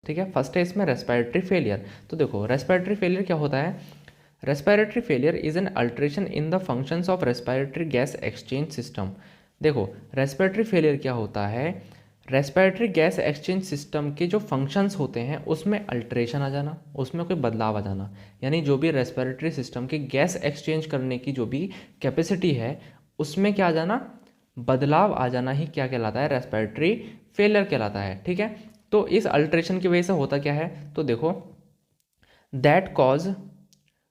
ठीक है। फर्स्ट है इसमें रेस्पिरेटरी फेलियर। तो देखो रेस्पिरेटरी फेलियर क्या होता है, respiratory failure is an alteration in the functions of respiratory gas exchange system. देखो रेस्पिरेटरी फेलियर क्या होता है, रेस्पिरेटरी गैस एक्सचेंज सिस्टम के जो फंक्शंस होते हैं उसमें अल्ट्रेशन आ जाना, उसमें कोई बदलाव आ जाना, यानी जो भी रेस्पिरेटरी सिस्टम की गैस एक्सचेंज करने की जो भी कैपेसिटी है उसमें क्या आ जाना, बदलाव आ जाना ही क्या कहलाता है, रेस्पिरेटरी फेलियर कहलाता है। ठीक है। तो इस अल्ट्रेशन की वजह से होता क्या है, तो देखो that cause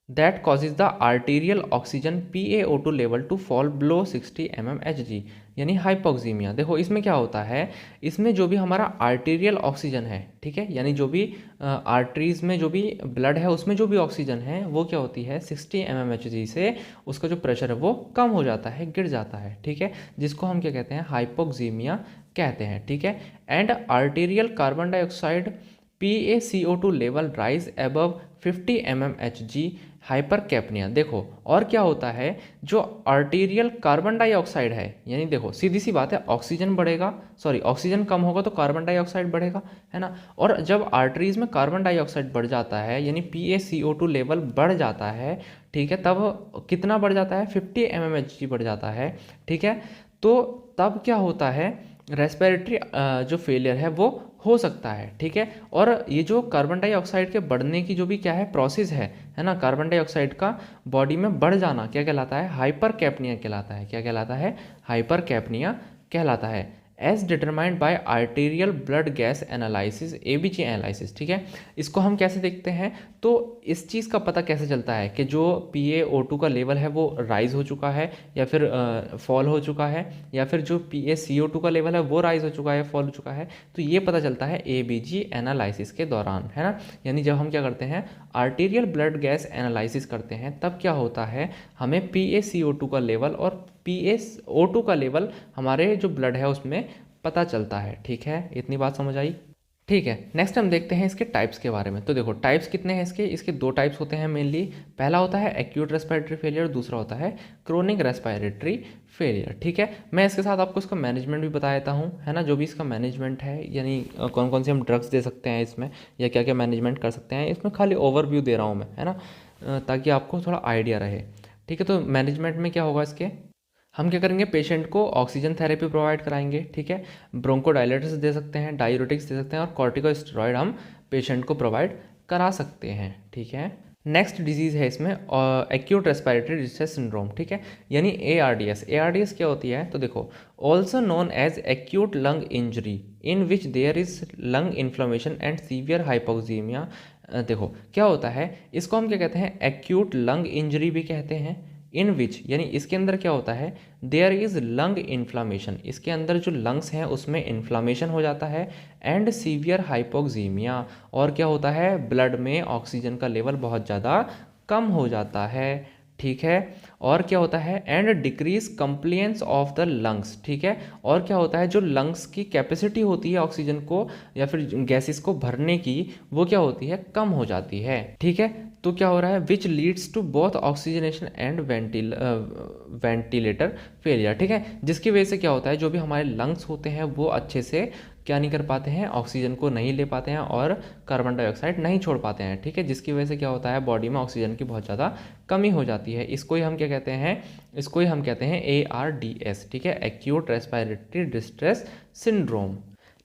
that causes the arterial oxygen PaO2 level to fall below 60 mmHg, यानी हाइपोक्सीमिया। देखो इसमें क्या होता है, इसमें जो भी हमारा आर्टीरियल ऑक्सीजन है, ठीक है, यानी जो भी आर्टरीज में जो भी ब्लड है उसमें जो भी ऑक्सीजन है वो क्या होती है 60 mmHg से उसका जो प्रेशर है वो कम हो जाता है, गिर जाता है। ठीक है, जिसको हम क्या कहते हैं, हाइपोक्सीमिया कहते हैं। ठीक है। And arterial carbon dioxide PaCO2 level rise above 50 mmHg, हाइपरकैप्निया। देखो और क्या होता है, जो आर्टीरियल कार्बन डाइऑक्साइड है, यानी देखो सीधी सी बात है, ऑक्सीजन बढ़ेगा, सॉरी ऑक्सीजन कम होगा तो कार्बन डाइऑक्साइड बढ़ेगा, है ना। और जब आर्टरीज में कार्बन डाइऑक्साइड बढ़ जाता है यानी PaCO2 लेवल बढ़ जाता है, ठीक है, तब कितना बढ़ जाता है, 50 mmHg बढ़ जाता है। ठीक है। तो तब क्या होता है, रेस्पिरेटरी जो फेलियर है वो हो सकता है। ठीक है। और ये जो कार्बन डाइऑक्साइड के बढ़ने की जो भी क्या है प्रोसेस है ना, कार्बन डाइऑक्साइड का बॉडी में बढ़ जाना क्या कहलाता है, हाइपरकैप्निया कहलाता है। क्या कहलाता है, हाइपरकैप्निया कहलाता है। As determined by arterial blood gas analysis, ABG analysis. ठीक है। इसको हम कैसे देखते हैं, तो इस चीज़ का पता कैसे चलता है कि जो PaO2 का लेवल है वो राइज हो चुका है या फिर फॉल हो चुका है, या फिर जो PaCO2 का लेवल है वो राइज हो चुका है, फॉल हो चुका है, तो ये पता चलता है ABG एनालिसिस के दौरान, है ना। यानी जब हम क्या करते हैं, आर्टीरियल ब्लड गैस एनालिसिस करते हैं, तब क्या होता है, हमें PaCO2 का लेवल और PaO2 का लेवल हमारे जो ब्लड है उसमें पता चलता है। ठीक है, इतनी बात समझ आई। ठीक है, नेक्स्ट हम देखते हैं इसके टाइप्स के बारे में। तो देखो टाइप्स कितने हैं इसके दो टाइप्स होते हैं मेनली। पहला होता है एक्यूट रेस्पिरेटरी फेलियर, दूसरा होता है क्रोनिक रेस्पिरेटरी फेलियर। ठीक है, मैं इसके साथ आपको इसका मैनेजमेंट भी बता देता हूँ, है ना, जो भी इसका मैनेजमेंट है, यानी कौन कौन से हम ड्रग्स दे सकते हैं इसमें या क्या क्या मैनेजमेंट कर सकते हैं, इसमें खाली ओवरव्यू दे रहा हूँ मैं, है ना, ताकि आपको थोड़ा आइडिया रहे। ठीक है, तो मैनेजमेंट में क्या होगा इसके, हम क्या करेंगे, पेशेंट को ऑक्सीजन थेरेपी प्रोवाइड कराएंगे। ठीक है, ब्रोंकोडायलेटर्स दे सकते हैं, डायूरेटिक्स दे सकते हैं, और कॉर्टिकोस्टेरॉइड हम पेशेंट को प्रोवाइड करा सकते हैं। ठीक है। नेक्स्ट डिजीज़ है इसमें एक्यूट रेस्पिरेटरी डिस्ट्रेस सिंड्रोम। ठीक है, यानी ARDS क्या होती है, तो देखो also known as acute lung injury in which there is lung inflammation and severe hypoxemia. देखो क्या होता है, इसको हम क्या कहते हैं, एक्यूट लंग इंजरी भी कहते हैं। इन विच यानी इसके अंदर क्या होता है, देयर इज लंग इन्फ्लामेशन, इसके अंदर जो लंग्स हैं उसमें इन्फ्लामेशन हो जाता है, एंड सीवियर हाइपोक्सीमिया, और क्या होता है, ब्लड में ऑक्सीजन का लेवल बहुत ज़्यादा कम हो जाता है। ठीक है, और क्या होता है, and decrease compliance of the lungs. ठीक है, और क्या होता है, जो लंग्स की कैपेसिटी होती है ऑक्सीजन को या फिर गैसेस को भरने की, वो क्या होती है, कम हो जाती है। ठीक है, तो क्या हो रहा है, which leads to both oxygenation and ventilator failure. ठीक है, जिसकी वजह से क्या होता है, जो भी हमारे लंग्स होते हैं वो अच्छे से क्या नहीं कर पाते हैं, ऑक्सीजन को नहीं ले पाते हैं और कार्बन डाइऑक्साइड नहीं छोड़ पाते हैं। ठीक है, जिसकी वजह से क्या होता है, बॉडी में ऑक्सीजन की बहुत ज़्यादा कमी हो जाती है। इसको ही हम क्या कहते हैं, इसको ही हम कहते हैं ARDS। ठीक है, acute respiratory distress syndrome.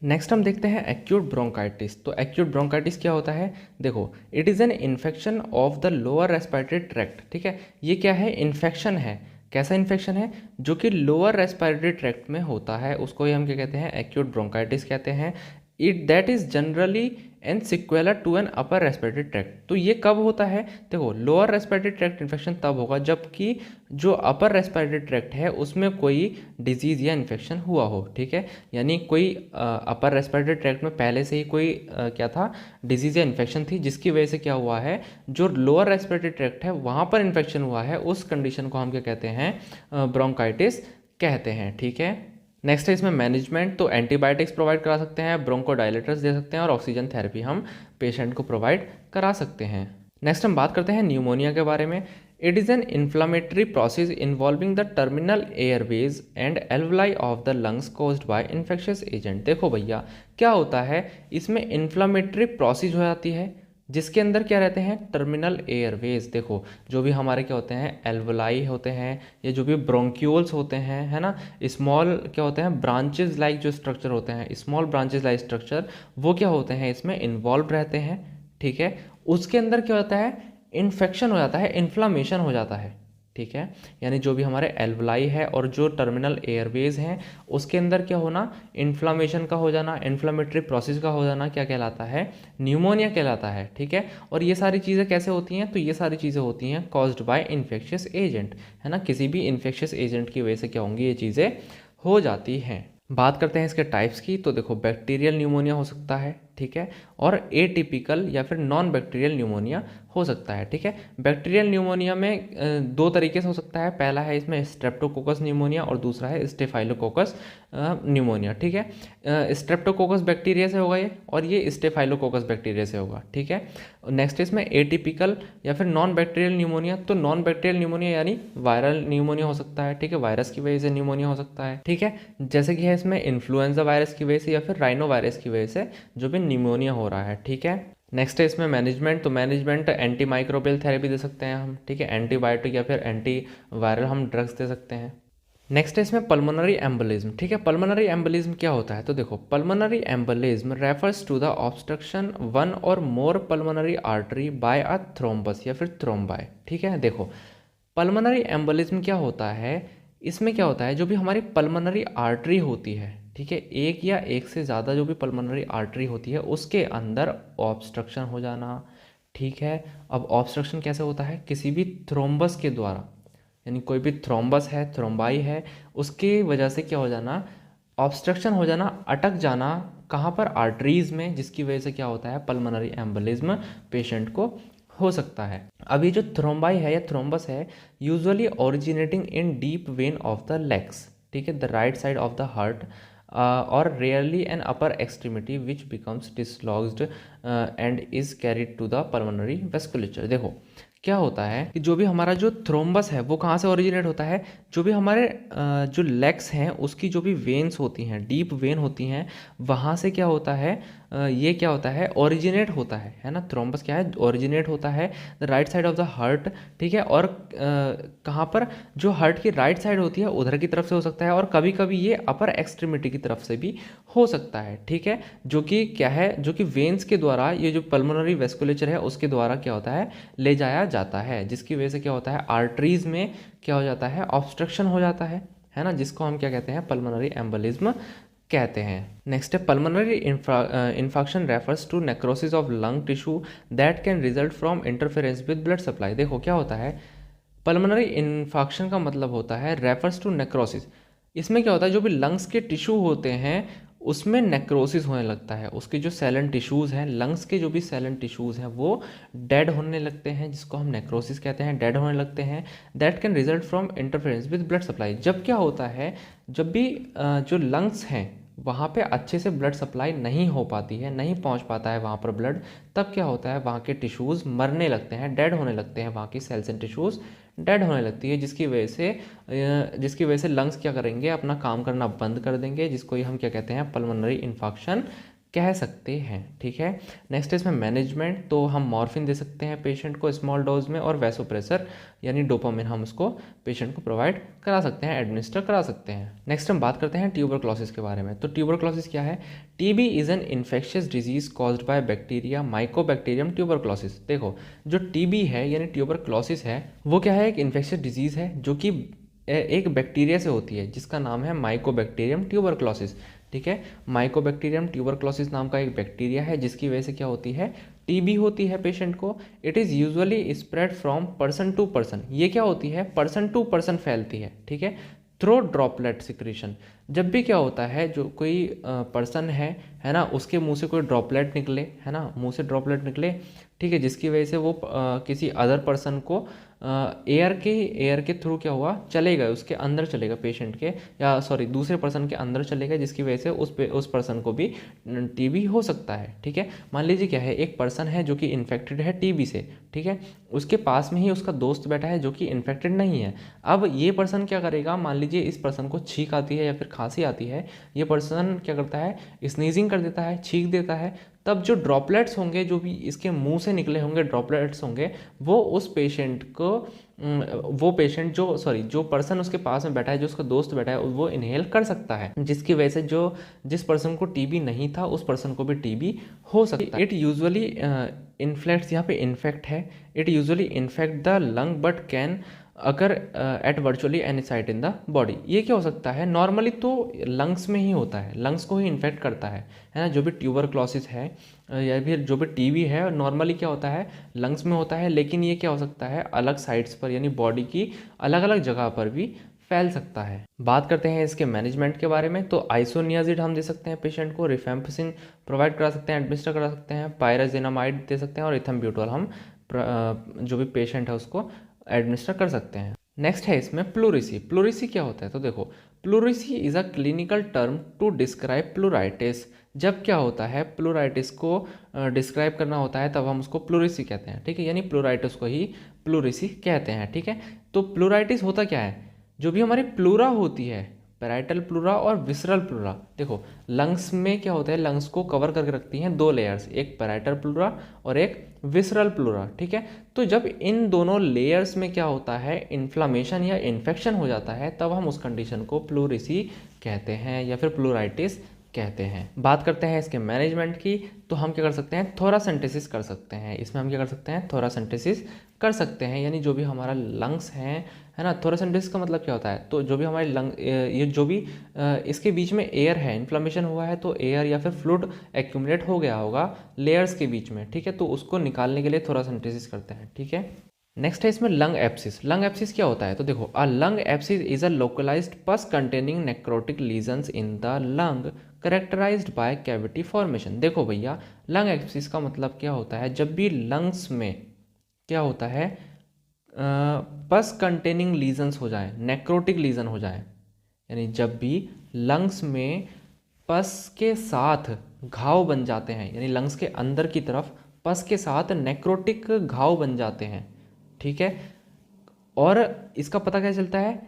Next हम देखते हैं एक्यूट ब्रोंकाइटिस। तो एक्यूट ब्रोंकाइटिस क्या होता है, देखो it is an infection of the lower respiratory tract. ठीक है, ये क्या है, इन्फेक्शन है। कैसा इन्फेक्शन है, जो कि लोअर रेस्पिरेटरी ट्रैक्ट में होता है, उसको ही हम क्या कहते हैं, एक्यूट ब्रोंकाइटिस कहते हैं। It that is generally and sequelae to an upper respiratory tract. तो ये कब होता है, देखो लोअर रेस्पिरेटरी ट्रैक्ट इन्फेक्शन तब होगा जबकि जो अपर रेस्पिरेटरी ट्रैक्ट है उसमें कोई डिजीज़ या इन्फेक्शन हुआ हो। ठीक है, यानी कोई अपर रेस्पिरेटरी ट्रैक्ट में पहले से ही कोई क्या था, डिजीज़ या इन्फेक्शन थी, जिसकी वजह से क्या हुआ है, जो लोअर रेस्पिरेटरी ट्रैक्ट है वहाँ पर इन्फेक्शन हुआ है, उस कंडीशन को हम क्या कहते हैं, ब्रोंकाइटिस कहते हैं। ठीक है, नेक्स्ट है इसमें मैनेजमेंट। तो एंटीबायोटिक्स प्रोवाइड करा सकते हैं, ब्रोंकोडायलेटर्स दे सकते हैं, और ऑक्सीजन थेरेपी हम पेशेंट को प्रोवाइड करा सकते हैं। नेक्स्ट हम बात करते हैं न्यूमोनिया के बारे में। It is an inflammatory process involving the terminal Airways and alveoli of the lungs caused by infectious agent. देखो भैया क्या होता है, इसमें इन्फ्लामेटरी प्रोसेस हो जाती है जिसके अंदर क्या रहते हैं, टर्मिनल एयरवेज। देखो जो भी हमारे क्या होते हैं, एल्वलाई होते हैं, या जो भी ब्रोंक्यूल्स होते हैं, है ना, स्मॉल क्या होते हैं, ब्रांचेस लाइक जो स्ट्रक्चर होते हैं, स्मॉल ब्रांचेस लाइक स्ट्रक्चर, वो क्या होते हैं इसमें इन्वॉल्व रहते हैं। ठीक है, उसके अंदर क्या होता है, इन्फेक्शन हो जाता है, इन्फ्लामेशन हो जाता है। ठीक है, यानी जो भी हमारे एल्वलाई है और जो टर्मिनल एयरवेज हैं उसके अंदर क्या होना, इन्फ्लामेशन का हो जाना, इन्फ्लामेटरी प्रोसेस का हो जाना क्या कहलाता है, न्यूमोनिया कहलाता है। ठीक है, और ये सारी चीज़ें कैसे होती हैं, तो ये सारी चीज़ें होती हैं कॉज्ड बाय इन्फेक्शियस एजेंट, है ना, किसी भी इन्फेक्शियस एजेंट की वजह से क्या होंगी, ये चीज़ें हो जाती हैं। बात करते हैं इसके टाइप्स की, तो देखो बैक्टीरियल न्यूमोनिया हो सकता है, ठीक है, और एटिपिकल या फिर नॉन बैक्टीरियल न्यूमोनिया हो सकता है। ठीक है, बैक्टीरियल न्यूमोनिया में दो तरीके से हो सकता है, पहला है इसमें स्ट्रेप्टोकोकस न्यूमोनिया और दूसरा है स्टेफाइलोकोकस न्यूमोनिया। ठीक है, स्ट्रेप्टोकोकस बैक्टीरिया से होगा ये, और ये स्टेफाइलोकोकस बैक्टीरिया से होगा। ठीक है, नेक्स्ट इसमें एटिपिकल या फिर नॉन बैक्टीरियल न्यूमोनिया, तो नॉन बैक्टीरियल न्यूमोनिया यानी वायरल न्यूमोनिया हो सकता है। ठीक है, वायरस की वजह से न्यूमोनिया हो सकता है। ठीक है, जैसे कि है इसमें इन्फ्लुएंजा वायरस की वजह से या फिर राइनो वायरस की वजह से जो भी न्यूमोनिया हो रहा है। ठीक है, नेक्स्ट है इसमें मैनेजमेंट, तो मैनेजमेंट एंटी माइक्रोबियल थेरेपी दे सकते हैं हम। ठीक है, एंटीबायोटिक या फिर एंटी वायरल हम ड्रग्स दे सकते हैं। नेक्स्ट है इसमें पल्मोनरी एम्बोलिज्म। ठीक है, पल्मोनरी एम्बोलिज्म क्या होता है, तो देखो pulmonary embolism refers to the obstruction one और more pulmonary artery by a thrombus या फिर थ्रोम्बाई। ठीक है, देखो पल्मोनरी एम्बोलिज्म क्या होता है, इसमें क्या होता है, जो भी हमारी पल्मोनरी आर्टरी होती है, ठीक है, एक या एक से ज़्यादा जो भी पल्मोनरी आर्टरी होती है उसके अंदर ऑब्स्ट्रक्शन हो जाना। ठीक है, अब ऑब्स्ट्रक्शन कैसे होता है, किसी भी थ्रोम्बस के द्वारा, यानी कोई भी थ्रोम्बस है, थ्रोम्बाई है, उसकी वजह से क्या हो जाना, ऑब्स्ट्रक्शन हो जाना, अटक जाना, कहाँ पर, आर्टरीज में, जिसकी वजह से क्या होता है, पल्मोनरी एम्बोलिज्म पेशेंट को हो सकता है। अब ये जो थ्रोम्बाई है या थ्रोम्बस है, usually originating in deep vein of the legs, ठीक है, the right side of the heart, और rarely an upper extremity which becomes dislodged and is carried to the pulmonary vasculature. देखो क्या होता है कि जो भी हमारा जो थ्रोम्बस है वो कहाँ से ओरिजिनेट होता है, जो भी हमारे जो लेग्स हैं उसकी जो भी वेन्स होती हैं, डीप वेन होती हैं, वहाँ से क्या होता है, ये क्या होता है, ओरिजिनेट होता है ना, थ्रोम्बस क्या है, ओरिजिनेट होता है the right side of the heart. ठीक है, और कहाँ पर, जो हार्ट की राइट साइड होती है उधर की तरफ से हो सकता है, और कभी कभी ये अपर एक्सट्रीमिटी की तरफ से भी हो सकता है। ठीक है, जो कि क्या है, जो कि वेन्स के द्वारा, ये जो पल्मोनरी वेस्कुलेचर है उसके द्वारा क्या होता है, ले जाया जाता है, जिसकी वजह से क्या होता है, आर्टरीज में क्या हो जाता है, ऑब्स्ट्रक्शन हो जाता है ना, जिसको हम क्या कहते हैं, पल्मोनरी एम्बोलिज्म कहते हैं। नेक्स्ट है pulmonary infection refers to necrosis of lung tissue that can result from interference with blood supply. देखो क्या होता है, पल्मोनरी इन्फेक्शन का मतलब होता है रेफर्स टू नेक्रोसिस। इसमें क्या होता है, जो भी लंग्स के टिश्यू होते हैं उसमें नेक्रोसिस होने लगता है, उसके जो सेल एंड टिश्यूज़ हैं, लंग्स के जो भी सेल एंड टिश्यूज़ हैं वो डेड होने लगते हैं, जिसको हम नेक्रोसिस कहते हैं, डेड होने लगते हैं। That can result from interference with blood supply. जब क्या होता है, जब भी जो लंग्स हैं वहाँ पे अच्छे से ब्लड सप्लाई नहीं हो पाती है, नहीं पहुँच पाता है वहाँ पर ब्लड, तब क्या होता है, वहाँ के टिश्यूज़ मरने लगते हैं, डेड होने लगते हैं, वहाँ की सेल्स एंड टिश्यूज़ डेड होने लगती है, जिसकी वजह से लंग्स क्या करेंगे, अपना काम करना बंद कर देंगे, जिसको ही हम क्या कहते हैं, पल्मोनरी इन्फेक्शन कह सकते हैं। ठीक है, नेक्स्ट इसमें मैनेजमेंट, तो हम मॉर्फिन दे सकते हैं पेशेंट को स्मॉल डोज में, और वैसोप्रेसर यानी डोपामिन हम उसको पेशेंट को प्रोवाइड करा सकते हैं, एडमिनिस्टर करा सकते हैं। नेक्स्ट हम बात करते हैं ट्यूबरक्लोसिस के बारे में। तो ट्यूबरक्लोसिस क्या है, TB is an infectious disease caused by bacteria Mycobacterium tuberculosis. देखो जो टीबी है यानी ट्यूबरक्लोसिस है वो क्या है, एक इन्फेक्शियस डिजीज़ है जो कि एक बैक्टीरिया से होती है जिसका नाम है माइकोबैक्टीरियम ट्यूबरक्लोसिस। ठीक है, माइकोबैक्टीरियम ट्यूबरक्लोसिस नाम का एक बैक्टीरिया है जिसकी वजह से क्या होती है, टीबी होती है पेशेंट को। It is usually spread from person to person. ये क्या होती है, पर्सन टू पर्सन फैलती है। ठीक है, थ्रो ड्रॉपलेट सिक्रीशन। जब भी क्या होता है, जो कोई पर्सन है ना, उसके मुंह से कोई ड्रॉपलेट निकले, है ना, मुंह से ड्रॉपलेट निकले, ठीक है, जिसकी वजह से वो किसी अदर पर्सन को एयर के थ्रू क्या हुआ, चलेगा, उसके अंदर चलेगा पेशेंट के, या सॉरी दूसरे पर्सन के अंदर चलेगा, जिसकी वजह से उस पर्सन को भी टीबी हो सकता है। ठीक है, मान लीजिए क्या है, एक पर्सन है जो कि इन्फेक्टेड है टीबी से, ठीक है, उसके पास में ही उसका दोस्त बैठा है जो कि इन्फेक्टेड नहीं है। अब ये पर्सन क्या करेगा, मान लीजिए इस पर्सन को छींक आती है या फिर खांसी आती है, ये पर्सन क्या करता है, स्नीजिंग कर देता है, छींक देता है, तब जो ड्रॉपलेट्स होंगे, जो भी इसके मुंह से निकले होंगे ड्रॉपलेट्स होंगे, वो उस पेशेंट को वो पेशेंट जो पर्सन उसके पास में बैठा है, जो उसका दोस्त बैठा है, वो इनहेल कर सकता है, जिसकी वजह से जिस पर्सन को टीबी नहीं था उस पर्सन को भी टीबी हो सकता है। इट यूजुअली इन्फ्लेक्ट्स, यहाँ पे इन्फेक्ट है, it usually infect the lung but can occur at virtually any site in the body. ये क्या हो सकता है, नॉर्मली तो लंग्स में ही होता है, लंग्स को ही इन्फेक्ट करता है ना, जो भी ट्यूबरक्लोसिस है या फिर जो भी टीबी है, नॉर्मली क्या होता है, लंग्स में होता है, लेकिन ये क्या हो सकता है, अलग साइट्स पर यानी बॉडी की अलग अलग जगह पर भी फैल सकता है। बात करते हैं इसके मैनेजमेंट के बारे में, तो आइसोनियाजिड हम दे सकते हैं पेशेंट को, रिफेम्पसिन प्रोवाइड करा सकते हैं, एडमिनिस्टर करा सकते हैं, पायराजिनामाइड दे सकते हैं, और इथम्ब्यूटोल हम जो भी पेशेंट है उसको एडमिनिस्टर कर सकते हैं। नेक्स्ट है इसमें प्लूरिसी। प्लूरिसी क्या होता है, तो देखो, pleurisy is a clinical term to describe pleuritis. जब क्या होता है, प्लूराइटिस को डिस्क्राइब करना होता है तब हम उसको प्लूरिसी कहते हैं। ठीक है, यानी प्लूराइटिस को ही प्लूरिसी कहते हैं। ठीक है, तो प्लूराइटिस होता क्या है, जो भी हमारी प्लूरा होती है, पैराइटल प्लूरा और विसरल प्लूरा, देखो लंग्स में क्या होता है, लंग्स को कवर करके रखती हैं दो लेयर्स, एक पैराइटल प्लूरा और एक विसरल प्लूरा। ठीक है, तो जब इन दोनों लेयर्स में क्या होता है, इन्फ्लामेशन या इन्फेक्शन हो जाता है, तब हम उस कंडीशन को प्लूरिसी कहते हैं या फिर प्लूराइटिस कहते हैं। बात करते हैं इसके मैनेजमेंट की, तो हम क्या कर सकते हैं, थोरासेंटेसिस कर सकते हैं। इसमें हम क्या कर सकते हैं, थोरासेंटेसिस कर सकते हैं, यानी जो भी हमारा लंग्स हैं, है ना, थोरासेंटेसिस का मतलब क्या होता है, तो जो भी हमारे लंग, ये जो भी इसके बीच में एयर है, इन्फ्लामेशन हुआ है, तो एयर या फिर फ्लूइड एक्यूमुलेट हो गया होगा लेयर्स के बीच में। ठीक है, तो उसको निकालने के लिए थोरासेंटेसिस करते हैं। ठीक है, नेक्स्ट है इसमें लंग एब्सिस। लंग एब्सिस क्या होता है, तो देखो, a lung abscess is a localised pus containing necrotic lesions in the lung characterised by cavity formation. देखो भैया, लंग एब्सिस का मतलब क्या होता है, जब भी लंग्स में क्या होता है, पस कंटेनिंग लीजन्स हो जाए, नेक्रोटिक लीजन हो जाए, यानी जब भी लंग्स में पस के साथ घाव बन जाते हैं, यानी लंग्स के अंदर की तरफ पस के साथ नेक्रोटिक घाव बन जाते हैं। ठीक है, और इसका पता क्या चलता है,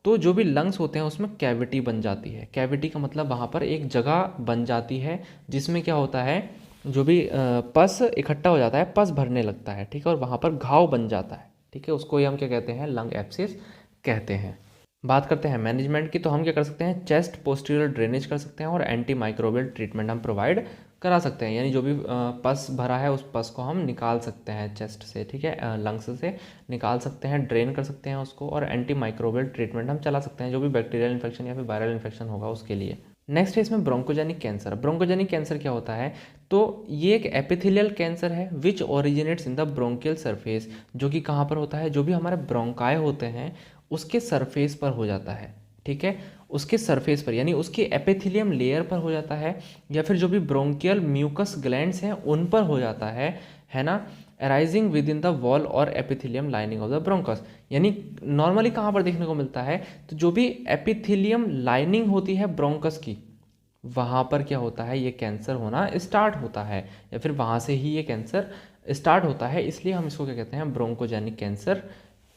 तो जो भी लंग्स होते हैं उसमें कैविटी बन जाती है। कैविटी का मतलब वहाँ पर एक जगह बन जाती है जिसमें क्या होता है, जो भी पस इकट्ठा हो जाता है, पस भरने लगता है। ठीक है, और वहाँ पर घाव बन जाता है। ठीक है, उसको ही हम क्या कहते हैं, लंग एब्सिस कहते हैं। बात करते हैं मैनेजमेंट की, तो हम क्या कर सकते हैं, चेस्ट पोस्टीरियर ड्रेनेज कर सकते हैं और एंटी माइक्रोबियल ट्रीटमेंट हम प्रोवाइड करा सकते हैं, यानी जो भी पस भरा है उस पस को हम निकाल सकते हैं चेस्ट से। ठीक है, लंग्स से निकाल सकते हैं, ड्रेन कर सकते हैं उसको, और एंटी माइक्रोबियल ट्रीटमेंट हम चला सकते हैं जो भी बैक्टीरियल इन्फेक्शन या फिर वायरल इन्फेक्शन होगा उसके लिए। नेक्स्ट है इसमें ब्रोंकोजेनिक कैंसर। ब्रोंकोजेनिक कैंसर क्या होता है, तो ये एक एपिथेलियल कैंसर है विच originates in the bronchial surface, जो कि कहाँ पर होता है, जो भी हमारे ब्रोंकाई होते हैं उसके सरफेस पर हो जाता है। ठीक है, उसके सरफेस पर, यानी उसके एपिथेलियम लेयर पर हो जाता है, या फिर जो भी ब्रोंकियल म्यूकस ग्लैंड्स हैं उन पर हो जाता है ना, arising within the wall और epithelium lining of the bronchus. यानी नॉर्मली कहाँ पर देखने को मिलता है, तो जो भी एपिथेलियम लाइनिंग होती है ब्रोंकस की, वहाँ पर क्या होता है, ये कैंसर होना स्टार्ट होता है, या फिर वहाँ से ही ये कैंसर स्टार्ट होता है, इसलिए हम इसको क्या कहते हैं, ब्रोंकोजेनिक कैंसर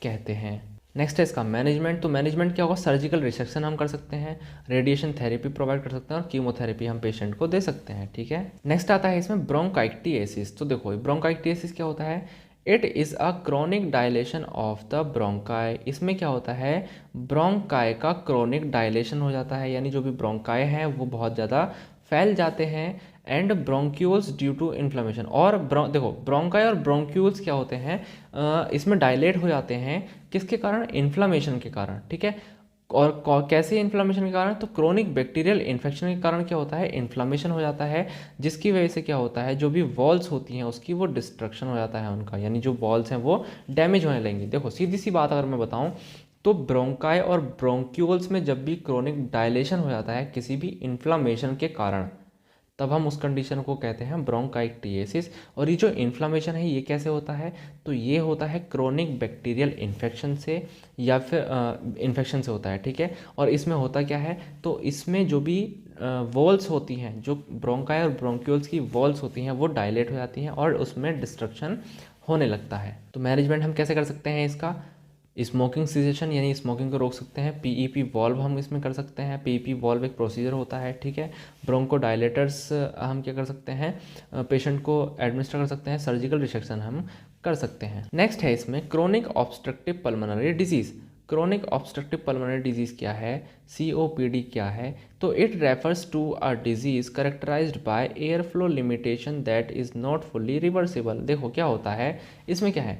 कहते हैं। नेक्स्ट है इसका मैनेजमेंट। तो मैनेजमेंट क्या होगा, सर्जिकल रिसेक्शन हम कर सकते हैं, रेडिएशन थेरेपी प्रोवाइड कर सकते हैं, और कीमोथेरेपी हम पेशेंट को दे सकते हैं। ठीक है, नेक्स्ट आता है इसमें ब्रोंकाइटिएसिस। तो देखो, ब्रोंकाइटिएसिस क्या होता है, it is a chronic dilation of the bronchi. इसमें क्या होता है, ब्रोंकाई का क्रोनिक डायलेशन हो जाता है, यानी जो भी ब्रोंकाई हैं वो बहुत ज़्यादा फैल जाते हैं, and bronchioles due to inflammation. और देखो, ब्रोंकाई और ब्रोंक्यूल्स क्या होते हैं, इसमें डायलेट हो जाते हैं, किसके कारण, इन्फ्लेमेशन के कारण। ठीक है, और कैसे इन्फ्लेमेशन के कारण, तो क्रोनिक बैक्टीरियल इन्फेक्शन के कारण क्या होता है, इन्फ्लेमेशन हो जाता है, जिसकी वजह से क्या होता है, जो भी वॉल्स होती हैं उसकी वो डिस्ट्रक्शन हो जाता है उनका, यानी जो वॉल्स हैं वो डैमेज होने लगेंगी। देखो सीधी सी बात अगर मैं बताऊं, तो ब्रोंकाई और ब्रोंक्यूल्स में जब भी क्रोनिक डायलेशन हो जाता है किसी भी इन्फ्लामेशन के कारण, तब हम उस कंडीशन को कहते हैं ब्रोंकाइटिएसिस। और ये जो इन्फ्लामेशन है ये कैसे होता है, तो ये होता है क्रोनिक बैक्टीरियल इन्फेक्शन से या फिर इन्फेक्शन से होता है, ठीक है। और इसमें होता क्या है, तो इसमें जो भी वॉल्स होती हैं, जो ब्रोंकाई और ब्रोंक्यूल्स की वॉल्स होती हैं वो डायलेट हो जाती हैं और उसमें डिस्ट्रक्शन होने लगता है। तो मैनेजमेंट हम कैसे कर सकते हैं इसका, स्मोकिंग सीजेशन यानी स्मोकिंग को रोक सकते हैं, पीईपी वॉल्व हम इसमें कर सकते हैं, पीईपी वॉल्व एक प्रोसीजर होता है, ठीक है। ब्रोंको डायलेटर्स हम क्या कर सकते हैं, पेशेंट को एडमिनिस्टर कर सकते हैं, सर्जिकल रिसेक्शन हम कर सकते हैं। नेक्स्ट है इसमें chronic obstructive pulmonary disease. Chronic obstructive pulmonary disease क्या है, COPD क्या है, तो it refers to a disease characterised by air flow limitation that is not fully reversible. देखो क्या होता है इसमें, क्या है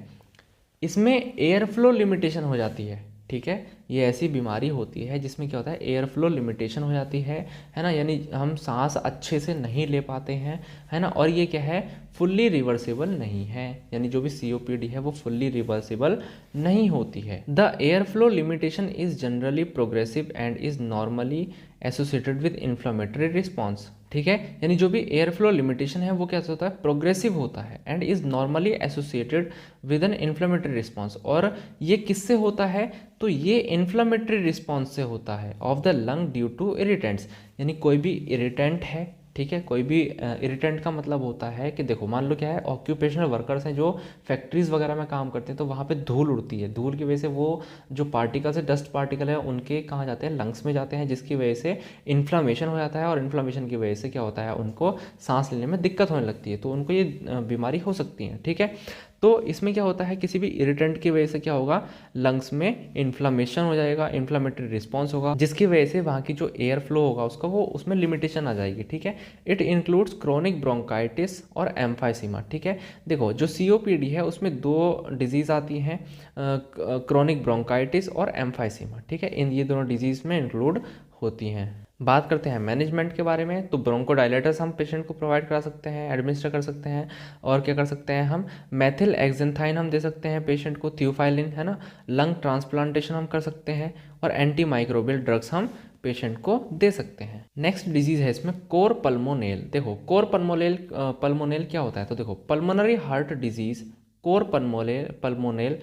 इसमें एयर फ्लो लिमिटेशन हो जाती है, ठीक है। ये ऐसी बीमारी होती है जिसमें क्या होता है, एयर फ्लो लिमिटेशन हो जाती है ना, यानी हम सांस अच्छे से नहीं ले पाते हैं, है ना। और ये क्या है, फुल्ली रिवर्सिबल नहीं है, यानी जो भी COPD है वो फुल्ली रिवर्सिबल नहीं होती है। The air flow limitation is generally progressive and is normally associated with inflammatory response, ठीक है। यानी जो भी एयर फ्लो लिमिटेशन है वो कैसे होता है, प्रोग्रेसिव होता है and is normally associated with an inflammatory response. और ये किससे होता है, तो ये इन्फ्लामेटरी रिस्पॉन्स से होता है of the lung due to irritants, यानी कोई भी इरिटेंट है, ठीक है। कोई भी इरिटेंट का मतलब होता है कि देखो मान लो क्या है, ऑक्यूपेशनल वर्कर्स हैं जो फैक्ट्रीज वगैरह में काम करते हैं, तो वहाँ पे धूल उड़ती है, धूल की वजह से वो जो पार्टिकल्स है, डस्ट पार्टिकल है, उनके कहाँ जाते हैं, लंग्स में जाते हैं, जिसकी वजह से इन्फ्लामेशन हो जाता है। और इन्फ्लामेशन की वजह से क्या होता है, उनको सांस लेने में दिक्कत होने लगती है, तो उनको ये बीमारी हो सकती है, ठीक है। तो इसमें क्या होता है, किसी भी इरिटेंट की वजह से क्या होगा, लंग्स में इन्फ्लामेशन हो जाएगा, इन्फ्लामेटरी रिस्पॉन्स होगा, जिसकी वजह से वहाँ की जो एयर फ्लो होगा उसका वो उसमें लिमिटेशन आ जाएगी, ठीक है। इट इंक्लूड्स क्रोनिक ब्रोंकाइटिस और एम्फाइसीमा, ठीक है। देखो जो COPD है उसमें 2 डिजीज़ आती हैं, क्रोनिक ब्रोंकाइटिस और एम्फाइसीमा, ठीक है। इन ये दोनों डिजीज़ में इंक्लूड होती हैं। बात करते हैं मैनेजमेंट के बारे में, तो ब्रोंकोडायलेटर्स हम पेशेंट को प्रोवाइड करा सकते हैं, एडमिनिस्टर कर सकते हैं। और क्या कर सकते हैं हम, मेथिल एक्जेंथाइन हम दे सकते हैं पेशेंट को, थियोफाइलिन, है ना। लंग ट्रांसप्लांटेशन हम कर सकते हैं और एंटी माइक्रोबियल ड्रग्स हम पेशेंट को दे सकते हैं। नेक्स्ट डिजीज़ है इसमें कोर पल्मोनेल। देखो कोर पल्मोनेल क्या होता है, तो देखो pulmonary heart disease core pulmonale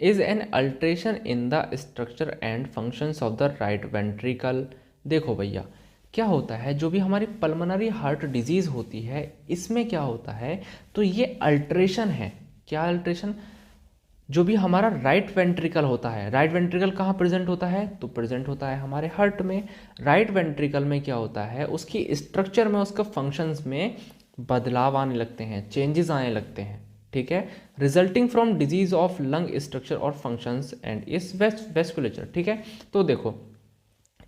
is an alteration in the structure and functions of the right ventricle. देखो भैया क्या होता है, जो भी हमारी पल्मोनरी हार्ट डिजीज़ होती है इसमें क्या होता है, तो ये अल्ट्रेशन है। क्या अल्ट्रेशन, जो भी हमारा राइट वेंट्रिकल होता है, राइट वेंट्रिकल कहाँ प्रेजेंट होता है, तो प्रेजेंट होता है हमारे हार्ट में। राइट वेंट्रिकल में क्या होता है, उसकी स्ट्रक्चर में, उसका फंक्शंस में बदलाव आने लगते हैं, चेंजेस आने लगते हैं, ठीक है। Resulting from disease of lung structure और फंक्शंस एंड इस वेस्कुलेचर, ठीक है। तो देखो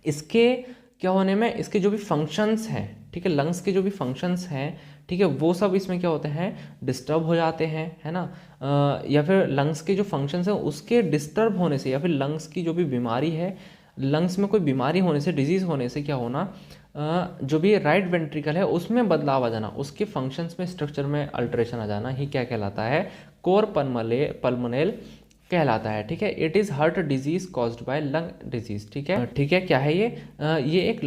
इसके क्या होने में, इसके जो भी फंक्शंस हैं, ठीक है, लंग्स के जो भी फंक्शंस हैं, ठीक है, वो सब इसमें क्या होते हैं, डिस्टर्ब हो जाते हैं, है ना। या फिर लंग्स के जो फंक्शंस हैं उसके डिस्टर्ब होने से, या फिर लंग्स की जो भी बीमारी है, लंग्स में कोई बीमारी होने से, डिजीज़ होने से क्या होना, जो भी राइट वेंट्रिकल है उसमें बदलाव आ जाना, उसके फंक्शंस में, स्ट्रक्चर में अल्टरेशन आ जाना ही क्या कहलाता है, कोर पल्मोनेल कहलाता है, ठीक है। It is heart disease caused by lung disease, ठीक है, ठीक है। क्या है ये एक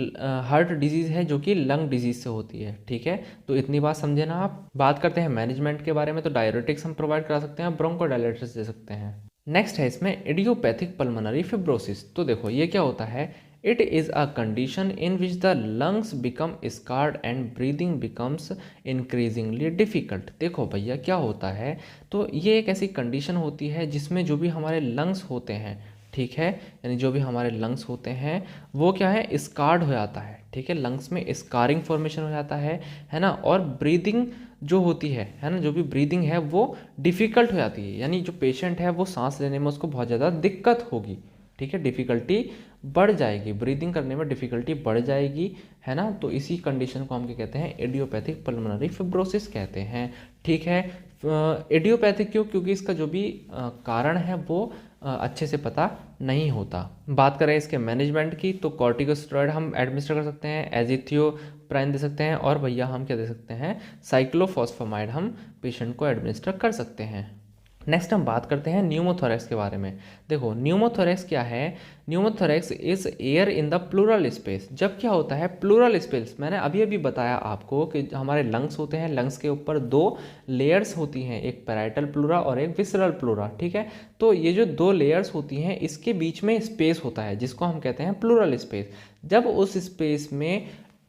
हार्ट डिजीज है जो कि लंग डिजीज से होती है, ठीक है। तो इतनी बात समझे ना आप। बात करते हैं मैनेजमेंट के बारे में, तो डायरेटिक्स हम प्रोवाइड करा सकते हैं, ब्रोंकोडायलेटर्स दे सकते हैं। नेक्स्ट है इसमें इडियोपैथिक पल्मोनरी फिब्रोसिस। तो देखो ये क्या होता है, it is a condition in which the lungs become scarred and breathing becomes increasingly difficult. देखो भैया क्या होता है, तो ये एक ऐसी कंडीशन होती है जिसमें जो भी हमारे लंग्स होते हैं, ठीक है, यानी जो भी हमारे लंग्स होते हैं वो क्या है, स्कार्ड हो जाता है, ठीक है, लंग्स में स्कारिंग फॉर्मेशन हो जाता है ना। और ब्रीदिंग जो होती है ना, जो भी ब्रीदिंग है वो डिफ़िकल्ट हो जाती है, यानी जो पेशेंट है वो सांस लेने में उसको बहुत ज़्यादा दिक्कत होगी, ठीक है, डिफ़िकल्टी बढ़ जाएगी, ब्रीदिंग करने में डिफ़िकल्टी बढ़ जाएगी, है ना। तो इसी कंडीशन को हम क्या कहते हैं, इडियोपैथिक पल्मोनरी फिब्रोसिस कहते हैं, ठीक है। इडियोपैथिक क्यों, क्योंकि इसका जो भी कारण है वो अच्छे से पता नहीं होता। बात करें इसके मैनेजमेंट की, तो कॉर्टिकोस्टेरॉइड हम एडमिनिस्टर कर सकते हैं, एजिथियोप्राइन दे सकते हैं, और भैया हम क्या दे सकते हैं, साइक्लोफॉस्फेमाइड हम पेशेंट को एडमिनिस्टर कर सकते हैं, नेक्स्ट हम बात करते हैं न्यूमोथोरैक्स के बारे में। देखो न्यूमोथोरैक्स क्या है, pneumothorax is air in the plural space. जब क्या होता है प्लूरल स्पेस, मैंने अभी अभी बताया आपको कि हमारे लंग्स होते हैं, लंग्स के ऊपर दो लेयर्स होती हैं, एक पैराइटल प्लूरा और एक विसरल प्लूरा, ठीक है। तो ये जो दो लेयर्स होती हैं इसके बीच में स्पेस होता है जिसको हम कहते हैं प्लूरल स्पेस। जब उस स्पेस में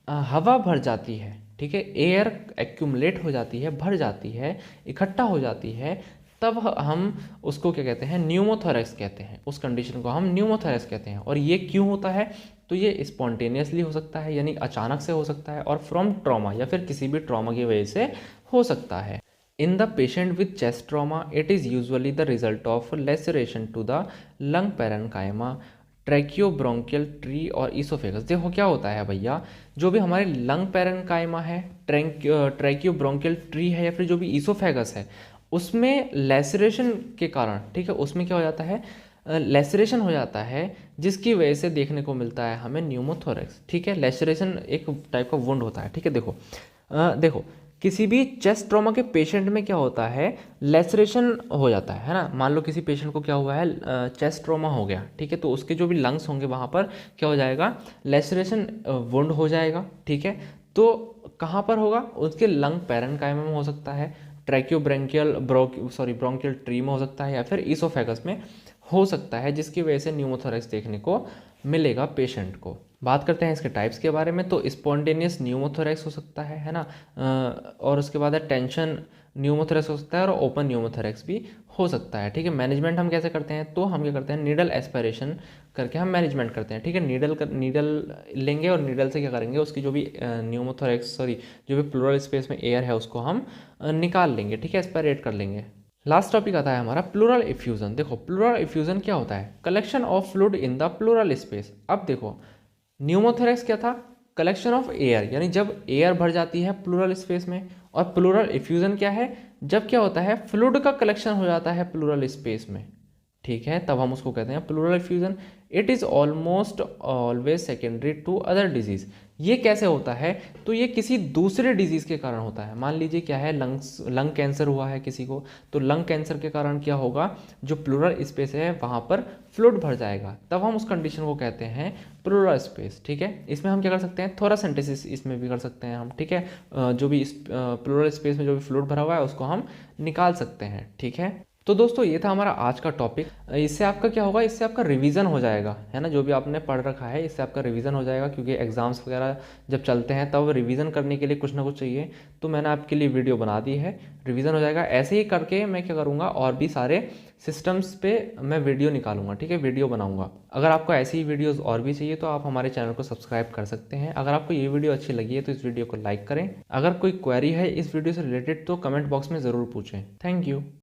हवा भर जाती है, ठीक है, एयर एक्यूमुलेट हो जाती है, भर जाती है, इकट्ठा हो जाती है, तब हम उसको क्या कहते हैं, न्यूमोथोरैक्स कहते हैं। उस कंडीशन को हम न्यूमोथोरैक्स कहते हैं। और ये क्यों होता है, तो ये स्पॉन्टेनियसली हो सकता है, यानी अचानक से हो सकता है, और फ्रॉम ट्रॉमा या फिर किसी भी ट्रॉमा की वजह से हो सकता है। In the patient with chest trauma it is usually the result of laceration to the lung parenchyma, tracheobronchial tree और ईसोफेगस। देखो क्या होता है भैया, जो भी हमारे लंग पैरेन्काइमा है, ट्रैकियोब्रोंकियल ट्री है, या फिर जो भी ईसोफेगस है, उसमें लेसरेशन के कारण, ठीक है, उसमें क्या हो जाता है, लेसरेशन हो जाता है, जिसकी वजह से देखने को मिलता है हमें न्यूमोथोरैक्स, ठीक है। लेसरेशन एक टाइप का वुंड होता है, ठीक है। देखो किसी भी चेस्ट ट्रॉमा के पेशेंट में क्या होता है, लेसरेशन हो जाता है ना। मान लो किसी पेशेंट को क्या हुआ है, चेस्ट ट्रॉमा हो गया, ठीक है, तो उसके जो भी लंग्स होंगे वहाँ पर क्या हो जाएगा, लेसरेशन वुंड हो जाएगा, ठीक है। तो कहाँ पर होगा, उसके लंग पैरेन्काइमा में हो सकता है, ब्रोंकियल ट्री में हो सकता है, या फिर ईसोफेगस में हो सकता है, जिसकी वजह से न्यूमोथोरैक्स देखने को मिलेगा पेशेंट को। बात करते हैं इसके टाइप्स के बारे में। तो स्पॉन्टेनियस न्यूमोथोरैक्स हो सकता है ना, और उसके बाद है टेंशन न्यूमोथोरैक्स हो सकता है, और ओपन न्यूमोथोरैक्स भी हो सकता है, ठीक है। मैनेजमेंट हम कैसे करते हैं, तो हम क्या करते हैं, नीडल एस्पिरेशन करके हम मैनेजमेंट करते हैं, ठीक है। नीडल लेंगे और नीडल से क्या करेंगे, उसकी जो भी जो भी प्लूरल स्पेस में एयर है उसको हम निकाल लेंगे, ठीक है, एस्पिरेट कर लेंगे। लास्ट टॉपिक आता है हमारा प्लूरल इफ्यूजन। देखो प्लूरल इफ्यूजन क्या होता है, collection of fluid in the plural space. अब देखो न्यूमोथोरैक्स क्या था, कलेक्शन ऑफ एयर, यानी जब एयर भर जाती है प्लूरल स्पेस में। और प्लूरल इफ्यूजन क्या है, जब क्या होता है, फ्लूइड का कलेक्शन हो जाता है प्लूरल स्पेस में, ठीक है, तब हम उसको कहते हैं pleural effusion. It is almost always secondary to other disease. ये कैसे होता है, तो ये किसी दूसरे डिजीज के कारण होता है। मान लीजिए क्या है, लंग कैंसर हुआ है किसी को, तो लंग कैंसर के कारण क्या होगा, जो प्लूरल स्पेस है वहाँ पर फ्लूइड भर जाएगा, तब हम उस कंडीशन को कहते हैं प्लूरल स्पेस, ठीक है। इसमें हम क्या कर सकते हैं, थोरासिंथेसिस इसमें भी कर सकते हैं हम, ठीक है। जो भी प्लूरल स्पेस में जो भी फ्लूइड भरा हुआ है उसको हम निकाल सकते हैं, ठीक है। तो दोस्तों ये था हमारा आज का टॉपिक। इससे आपका क्या होगा, इससे आपका रिवीजन हो जाएगा, है ना, जो भी आपने पढ़ रखा है इससे आपका रिवीजन हो जाएगा, क्योंकि एग्जाम्स वगैरह जब चलते हैं तब रिवीजन करने के लिए कुछ ना कुछ चाहिए। तो मैंने आपके लिए वीडियो बना दी है, रिवीजन हो जाएगा। ऐसे ही करके मैं क्या करूँगा, और भी सारे सिस्टम्स पे मैं वीडियो निकालूंगा, ठीक है, वीडियो बनाऊंगा। अगर आपको ऐसी ही वीडियोस और भी चाहिए तो आप हमारे चैनल को सब्सक्राइब कर सकते हैं। अगर आपको ये वीडियो अच्छी लगी है तो इस वीडियो को लाइक करें। अगर कोई क्वेरी है इस वीडियो से रिलेटेड तो कमेंट बॉक्स में ज़रूर पूछें। Thank you.